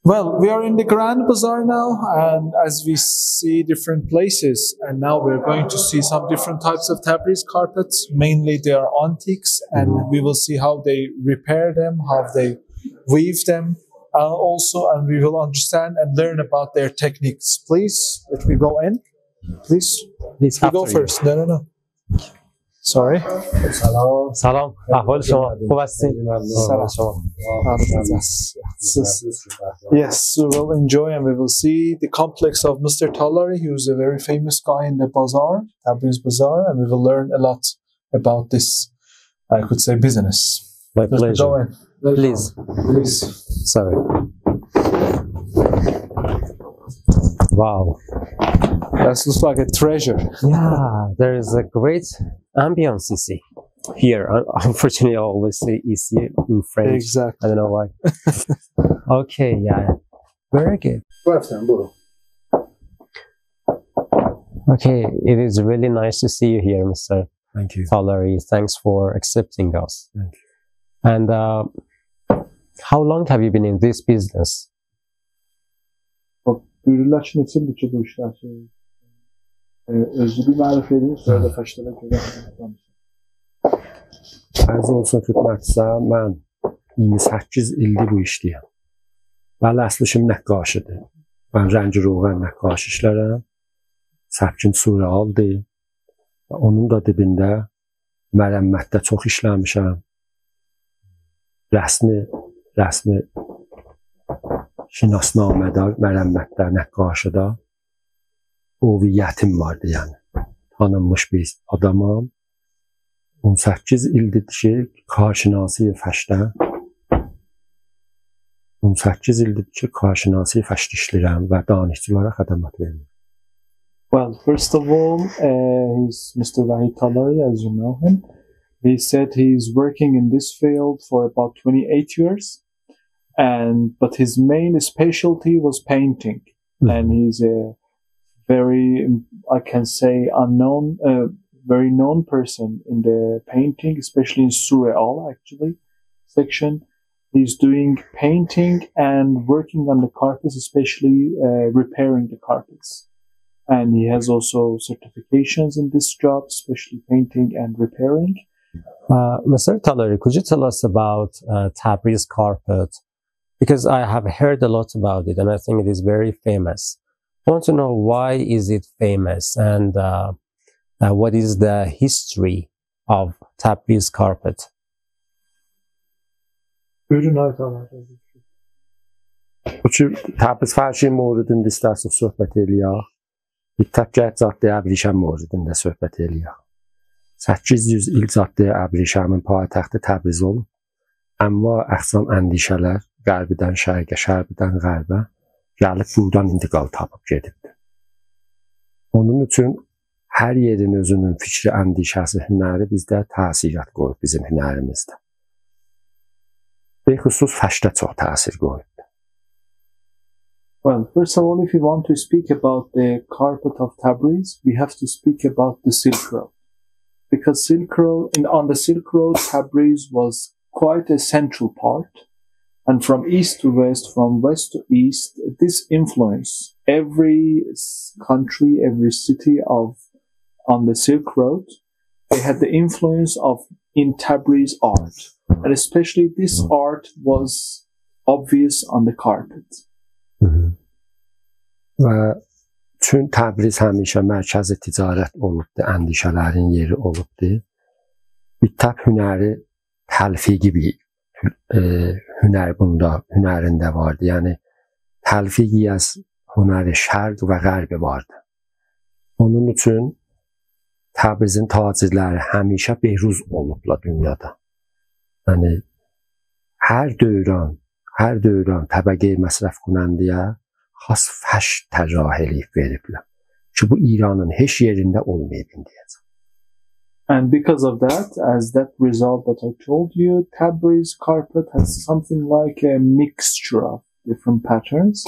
Well, we are in the Grand Bazaar now, and as we see different places, and now we're going to see some different types of Tabriz carpets. Mainly they are antiques, and we will see how they repair them, how they weave them, also, and we will understand and learn about their techniques. Please, let me go in. Please, Please you go after you. first. No, no, no. Sorry. سلام احوال شما خوب هستین؟ سلام. Yes, we will enjoy and we will see the complex of Mr. Talari, who is a very famous guy in the bazaar, Tabriz Bazaar, and we will learn a lot about this, I could say, business. My Let me pleasure. go in. Please. Please. Sorry. Wow. That looks like a treasure. Yeah, there is a great ambience you see here. Unfortunately, I always say ici in French. Exactly. I don't know why. Okay, yeah. Very good. Okay, it is really nice to see you here, Mr. Thank you. Talari. Thanks for accepting us. Thank you. And how long have you been in this business? Buyururlar Çin için birçok bu işler. Özlü bir marif edeyim, sonra da kaçtana kadar. Arz olsun xidmətçisə, mən 28 ildir bu işləyəm. Bəli, əsl işim nəqqaşıdır. Mən rəngi roğan nəqqaş işlərəm. Səbkim surəaldır. Və onun da dibində mərəmmətdə çox işləmişəm. Rəsmi şinasnamədar mərəmmətdə, nəqqaşıda huviyyətim vardı, yəni. Tanınmış bir adamam. 18 ildir ki, karşinası fəşdə. 18 ildir ki, karşinası fəşdə işləyirəm və danışçılara xədmət verirəm. Well, first of all, he's Mr. Vahid Talari, as you know him. He said he's working in this field for about 28 years, but his main specialty was painting, and he's a very, I can say, very known person in the painting, especially in Surreal, actually, section. He's doing painting and working on the carpets, especially repairing the carpets. And he has also certifications in this job, especially painting and repairing. Mr. Talari, could you tell us about Tabriz carpet? Because I have heard a lot about it and I think it is very famous. I want to know why is it famous and what is the history of Tabriz carpet? Buyurun Vahid Talari. Bu ki, Təbriz fərşi موردində istərsək söhbət eləyək. Mütəkkət caddə Əbrişəm موردində söhbət eləyək. 800 il caddə Əbrişəmin paytaxtı Təbriz olub. Amma əxsam əndişələr qərbidən şərqə, şərqdən qərbə gəlib buradan intiqal tapıb gedibdir. Onun üçün hər yerin özünün fikri, əndişəsi, hünəri bizdə təsirat qoyub bizim hünərimizdə. Bexüsus fəşdə çox təsir qoyub. Well, first of all, if you want to speak about the carpet of Tabriz, we have to speak about the Silk Road. Because on the Silk Road, Tabriz was quite a central part. And from east to west, from west to east, this influence every country, every city on the Silk Road. They had the influence in Tabriz art. And especially this art was obvious on the carpet. Və çün Təbriz həmişə mərkəzi ticarət olubdur, əndişələrin yeri olubdur. Bittab hünəri təlfiqi bir hünər bunda, hünərində vardı. Yəni, təlfiqi az hünəri şərq və qərbi vardı. Onun üçün Təbrizin tacirləri həmişə beyruz olublar dünyada. Yəni, hər dövran təbəqə məsrəf kunəndiyə xas fəş tərah eləyib veriblər. Ki, bu İranın heç yerində olmayıb indiyəcək. And because of that, as that result that I told you, Tabriz carpet has something like a mixture of different patterns.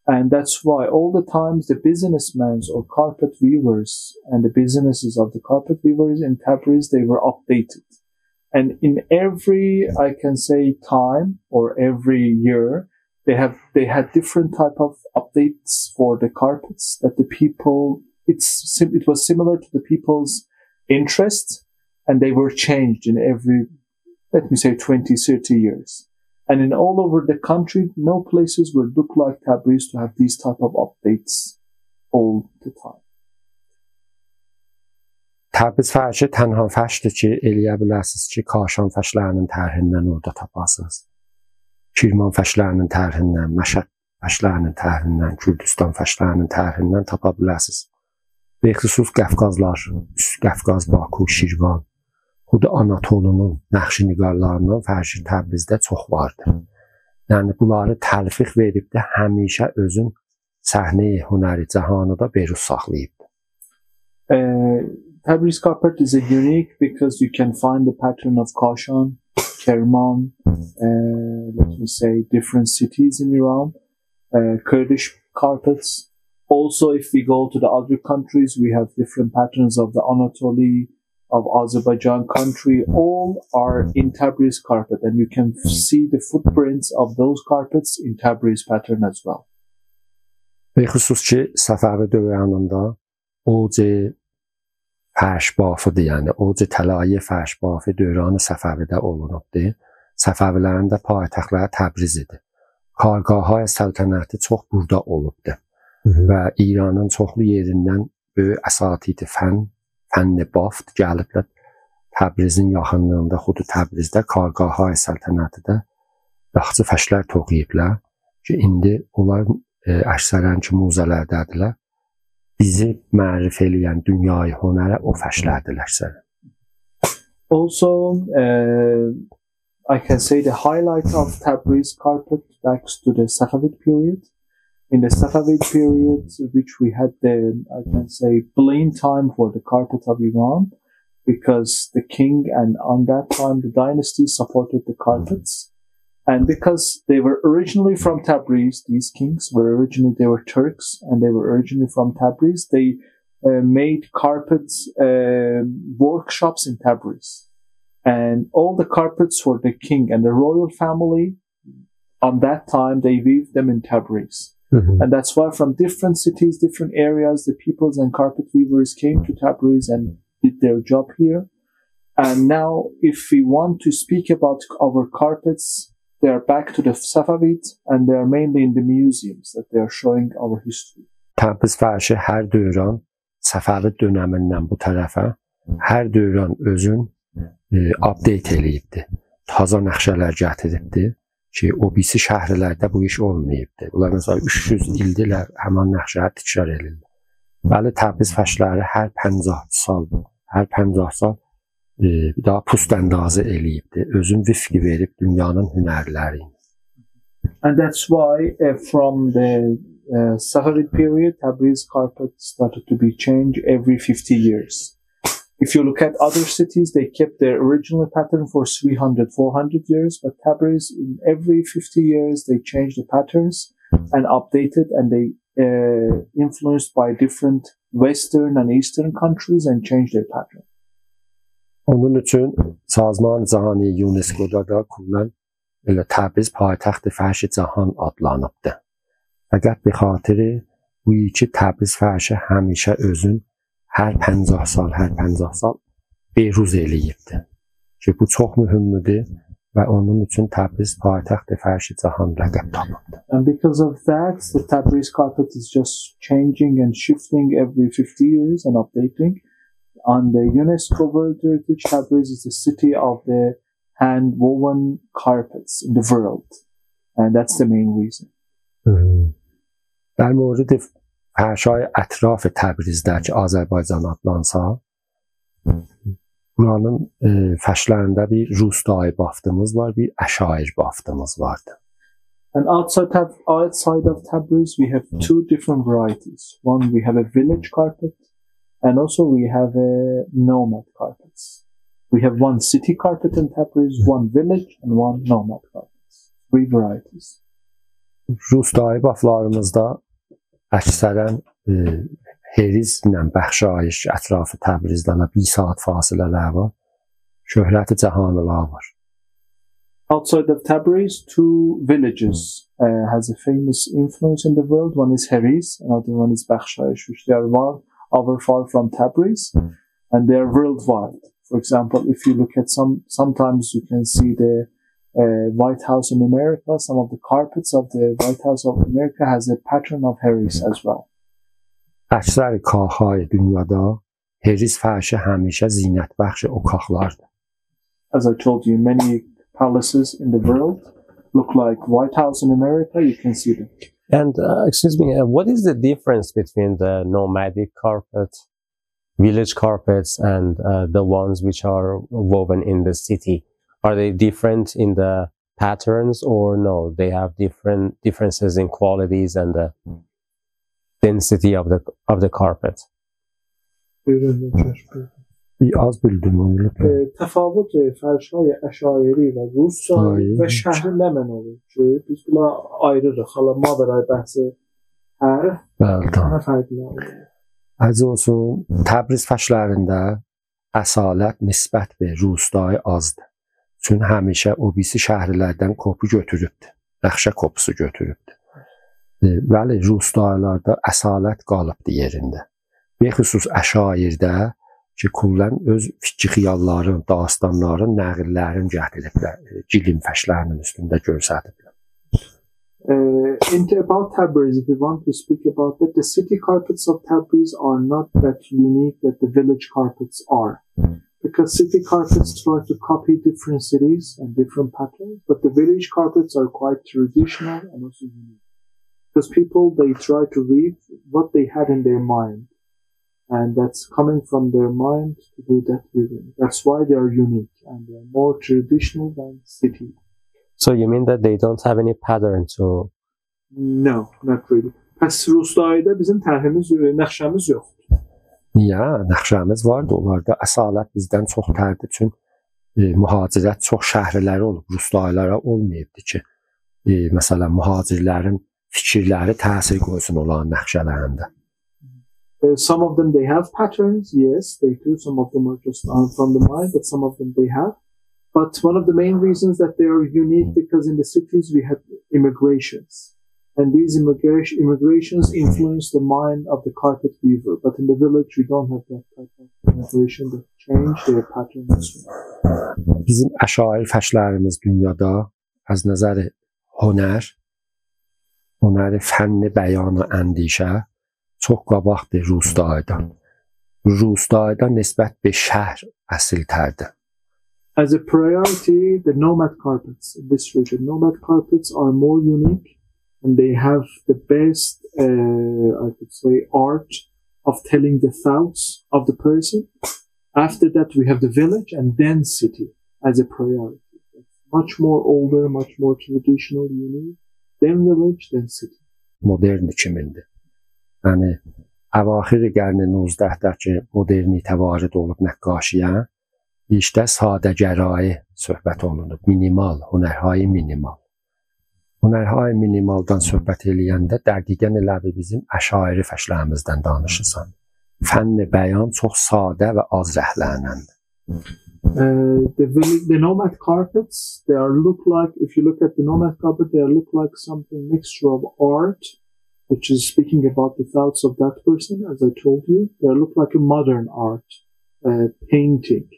And that's why all the times the businessmen or carpet weavers and the businesses of the carpet weavers in Tabriz, they were updated. And in every, I can say, time or every year, they had different type of updates for the carpets that the people, it was similar to the people's interest, and they were changed in every, let me say, 20, 30 years. And in all over the country, no places would look like Tabriz to have these type of updates all the time. Təbriz fərşi tənha fəşdir ki, eləyə biləsiniz ki, Kaşan fəşlərinin tərhindən orada tapasınız. Kirman fəşlərinin tərhindən, Məşəd fəşlərinin tərhindən, Kürdistan fəşlərinin tərhindən tapa biləsiniz. Bexüsus Qəfqazlar, Üst Qəfqaz, Baku, Şirvan, xud Anatolunun nəqşiniqarlarından fərşi Təbrizdə çox vardır. Yəni, bunları təlfiq verib də həmişə özün səhnəyi hünəri cəhanı da beruz saxlayıb. Tabriz carpet is unique because you can find the pattern of Kashan, Kerman, let me say, different cities in Iran, Kurdish carpets. Also, if we go to the other countries, we have different patterns of the Anatoly, of Azerbaijan country. All are in Tabriz carpet, and you can see the footprints of those carpets in Tabriz pattern as well. به خصوص ki, Səfəvi dövrünündə oc fərş bafıdır, yəni oc təlayi fərş bafı dövrünü Səfəvidə olunubdur. Səfəvilərin də paytaxtları Təbriz idi. Kargahlar səltənəti çox burada olubdur. Və İranın çoxlu yerindən böyük əsatid fənn baft gəliblər. Təbrizin yaxınlığında, xudu Təbrizdə kargahlar səltənəti də yaxşı fəşlər toxuyublar ki, indi onlar əksərən ki, muzələrdədirlər. Bizi mərif eləyən dünyayı hünərə o fəşlərdirlər. Also, I can say the highlight of Tabriz carpet backs to the Safavid period. In the Safavid period, which we had the, I can say, bling time for the carpet of Iran, because the king and on that time the dynasty supported the carpets. And because they were originally from Tabriz, these kings they were Turks, and they were originally from Tabriz, they made carpets workshops in Tabriz. And all the carpets for the king and the royal family, on that time, they weaved them in Tabriz. And that's why from different cities, different areas, the peoples and carpet weavers came to Tabriz and did their job here. And now, if we want to speak about our carpets, they are back to the Safavid, and they are mainly in the museums that they are showing our history. Təbriz fərşi hər dövrən, Səfəvid dönəmindən bu tərəfə, hər dövrən özün update eləyibdir. Taza nəqşələr gətiribdir ki, o birisi şəhərlərdə bu iş olmayıbdır. Bunlar məsələn 300 ildirlər həmin nəqşəyə təkrar eləyirlər. Bəli, Təbriz fəşləri hər 50 sal bir daha pustəndazı eləyibdir. Özün vifqi verib dünyanın hünərlərini. And that's why from the Safavid period, Tabriz carpet started to be changed every 50 years. If you look at other cities, they kept their original pattern for 300, 400 years, but Tabriz, in every 50 years, they changed the patterns and updated, and they influenced by different Western and Eastern countries and changed their pattern. Onun üçün Sazman Cahani UNESCO-da da kullan elə Təbriz paytaxt fərşi cahan adlanıbdır. Fəqət bir xatiri bu ki, Təbriz fərşi həmişə özün hər 50 sal beruz eləyibdir. Ki, bu çox mühümdür və onun üçün Təbriz paytaxt fərşi cahan ləqəb tapıbdır. And because of that, the Tabriz carpet is just changing and shifting every 50 years and updating. On the UNESCO World Heritage, Tabriz is the city of the hand-woven carpets in the world. And that's the main reason. در مورد فرش‌های اطراف تبریزdə ki, Azərbaycan adlansa, buranın fəşlərində bir Rustay baftımız var, bir Əşair baftımız vardı. And outside of Tabriz, we have two different varieties. One, we have a village carpet, and also we have a nomad carpets. We have one city carpet in Tabriz, one village, and one nomad carpets. Three varieties. Rustay baftlarımızda əksərən herizlə bəxşayiş ətrafı Təbrizdə 1 saat fasilələr var. Şöhrəti cahanlılar var. Outside of Tabriz, two villages has a famous influence in the world. One is Heris, another one is Bakhshayish, which they are far from Tabriz, and they are worldwide. For example, if you look at sometimes you can see the White House in America. Some of the carpets of the White House of America has a pattern of Heris as well. اکثر کاخهای دنیادا هریس فرش همیشه زینت بخش اوکاخlardır. As I told you, many palaces in the world look like White House in America. You can see them. And excuse me, what is the difference between the nomadic carpet, village carpets, and the ones which are woven in the city? Are they different in the patterns, or no? They have differences in qualities and the density of the carpet. از bildim تفاوت فرش‌های اشایری و روستایی و شهر نمنوی که بیشتر ayrıdır. Xala ma برای بحث از olsun Təbriz fəşlərində əsalət nisbət bir rustayı azdır. Çünki həmişə o birisi şəhərlərdən kopu götürübdür. Nəxşə kopusu götürübdür. Bəli, rustaylarda əsalət qalıbdır yerində. Bexüsus əşairdə ki, kullən öz fikri xiyalların, dastanların, nəqillərin gətiriblər, cilim fəşlərinin üstündə görsədiblər. About Tabriz, if you want to speak about that, the city carpets of Tabriz are not that unique that the village carpets are. Because city carpets try to copy different cities and different patterns, but the village carpets are quite traditional and also unique. Because people, they try to weave what they had in their mind. And that's coming from their mind to do that weaving. That's why they are unique and they are more traditional than city. So you mean that they don't have any pattern to... No, not really. Pəs Rustayda bizim tərhimiz, nəxşəmiz yoxdur. Niyə? Nəxşəmiz vardı. Onlarda əsalət bizdən çox tərdi. Çünki mühacirət çox şəhərləri olub. Rustaylara olmayıbdı ki, məsələn, mühacirlərin fikirləri təsir qoysun olan nəxşələrində. Some of them, they have patterns. Yes, they do. Some of them are just from the mind, but some of them they have. But one of the main reasons that they are unique because in the cities we had immigrations. And these immigrations influence the mind of the carpet weaver. But in the village we don't have that type of immigration that change their patterns. Bizim əşair fəşlərimiz dünyada az nəzər hünər, fənn bəyan və əndişə çox qabaqdır Rustaydan. Rustayda nisbət bir şəhər əsiltərdir. As a priority, the nomad carpets in this region, nomad carpets are more unique and they have the best, I could say, art of telling the thoughts of the person. After that, we have the village and then city as a priority. Much more older, much more traditional, unique, then village, then city. Modern kimindir? Yəni, əvaxir qərn 19-də ki, modernitə varid olub nəqqaşiyə, işdə sadəgərai söhbət olunub, minimal, hünərhay minimal. Hünərhay minimaldan söhbət eləyəndə dəqiqən elə bizim əşairi fəşlərimizdən danışırsan. Fənn bəyan çox sadə və az rəhlənəndir. The nomad carpets, they look like, if you look at the nomad carpet, they look like something mixture of art, which is speaking about the thoughts of that person, as I told you. They look like a modern art, painting.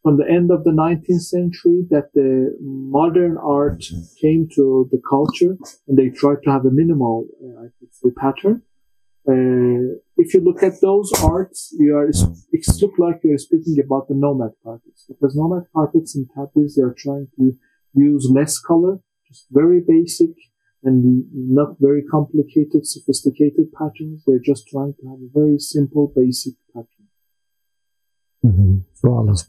From the end of the 19th century, that the modern art came to the culture, and they tried to have a minimal, I could say, pattern. If you look at those arts, it looks like you're speaking about the nomad carpets, because nomad carpets in Tabriz, they are trying to use less color, just very basic, and not very complicated, sophisticated patterns. They're just trying to have a very simple, basic pattern. So, alles